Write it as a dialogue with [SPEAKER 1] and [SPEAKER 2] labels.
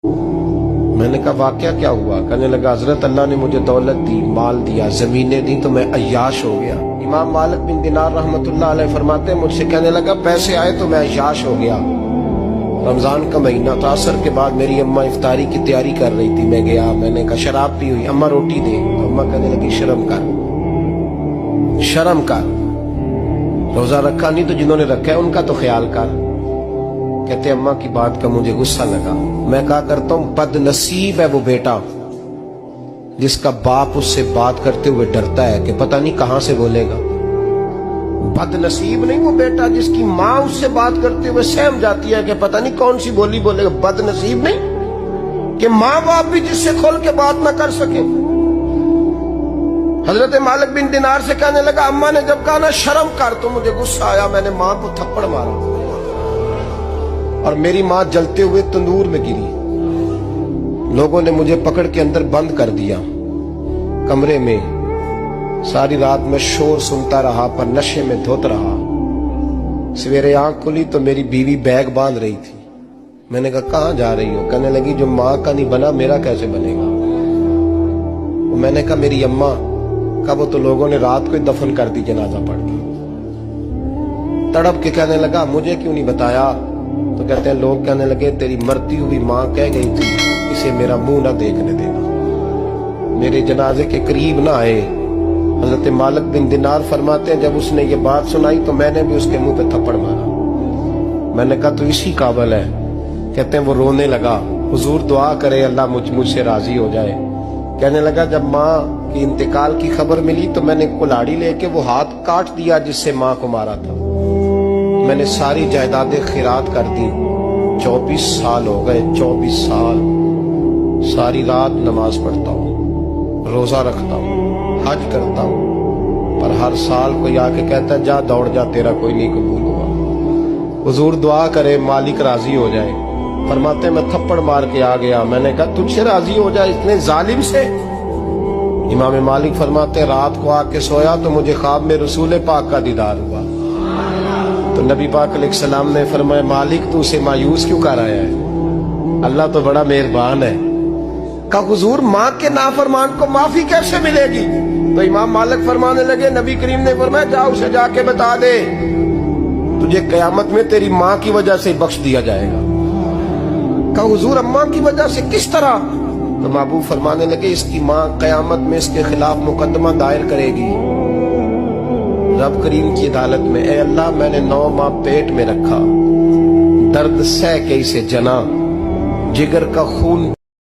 [SPEAKER 1] میں نے کہا واقعہ کیا ہوا؟ کہنے لگا حضرت اللہ نے مجھے دولت دی، مال دیا، زمینیں دی تو میں عیاش ہو گیا۔ امام مالک بن دینار رحمت اللہ علیہ فرماتے ہیں مجھ سے کہنے لگا پیسے آئے تو میں عیاش ہو گیا۔ رمضان کا مہینہ تھا، عصر کے بعد میری اماں افطاری کی تیاری کر رہی تھی، میں گیا، میں نے کہا شراب پی ہوئی، اماں روٹی دے، تو اماں کہنے لگی شرم کر، شرم کر، روزہ رکھا نہیں تو جنہوں نے رکھا ہے ان کا تو خیال کر۔ کہتے اماں کی بات کا مجھے غصہ لگا، میں کہا کرتا ہوں بد نصیب ہے وہ بیٹا جس کا باپ اس سے بات کرتے ہوئے ڈرتا ہے کہ پتہ نہیں کہاں سے بولے گا۔ بد نصیب نہیں وہ بیٹا جس کی ماں اس سے بات کرتے ہوئے سہم جاتی ہے کہ پتہ نہیں کون سی بولی بولے گا۔ بد نصیب نہیں کہ ماں باپ بھی جس سے کھول کے بات نہ کر سکیں۔ حضرت مالک بن دینار سے کہنے لگا اماں نے جب کہا نا شرم کر تو مجھے غصہ آیا، میں نے ماں کو تھپڑ مارا اور میری ماں جلتے ہوئے تندور میں گری۔ لوگوں نے مجھے پکڑ کے اندر بند کر دیا کمرے میں، ساری رات میں شور سنتا رہا پر نشے میں دھوت رہا۔ سویرے آنکھ کھلی تو میری بیوی بیگ باندھ رہی تھی۔ میں نے کہا کہاں جا رہی ہو؟ کہنے لگی جو ماں کا نہیں بنا میرا کیسے بنے گا؟ میں نے کہا میری اماں کا وہ تو لوگوں نے رات کو دفن کر دی جنازہ پڑھ کے۔ تڑپ کے کہنے لگا مجھے کیوں نہیں بتایا؟ تو کہتے ہیں لوگ کہنے لگے تیری مرتی ہوئی ماں کہہ گئی تھی اسے میرا منہ نہ دیکھنے دینا، میرے جنازے کے قریب نہ آئے۔ حضرت مالک بن دینار فرماتے ہیں جب اس نے یہ بات سنائی تو میں نے بھی اس کے منہ پہ تھپڑ مارا۔ میں نے کہا تو اسی قابل ہے۔ کہتے ہیں وہ رونے لگا، حضور دعا کرے اللہ مجھ سے راضی ہو جائے۔ کہنے لگا جب ماں کی انتقال کی خبر ملی تو میں نے کلاڑی لے کے وہ ہاتھ کاٹ دیا جس سے ماں کو مارا تھا۔ میں نے ساری جائیدادیں خیرات کر دی۔ 24 سال ہو گئے، 24 سال ساری رات نماز پڑھتا ہوں، روزہ رکھتا ہوں، حج کرتا ہوں، پر ہر سال کوئی آ کے کہتا ہے جا دوڑ جا تیرا کوئی نہیں قبول ہوا۔ حضور دعا کرے مالک راضی ہو جائے۔ فرماتے میں تھپڑ مار کے آ گیا، میں نے کہا تجھ سے راضی ہو جائے اتنے ظالم سے؟ امام مالک فرماتے رات کو آ کے سویا تو مجھے خواب میں رسول پاک کا دیدار ہوا۔ تو نبی پاک علیہ السلام نے فرمایا مالک تو اسے مایوس کیوں کر آیا ہے؟ اللہ تو بڑا مہربان ہے۔ کہا حضور ماں کے نافرمان کو معافی کیسے ملے گی؟ تو امام مالک فرمانے لگے نبی کریم نے فرمایا جا اسے جا کے بتا دے تجھے قیامت میں تیری ماں کی وجہ سے بخش دیا جائے گا۔ کہا حضور اماں کی وجہ سے کس طرح؟ تو محبوب فرمانے لگے اس کی ماں قیامت میں اس کے خلاف مقدمہ دائر کرے گی رب کریم کی عدالت میں، اے اللہ میں نے 9 ماہ پیٹ میں رکھا، درد سہ کے اسے جنا، جگر کا خون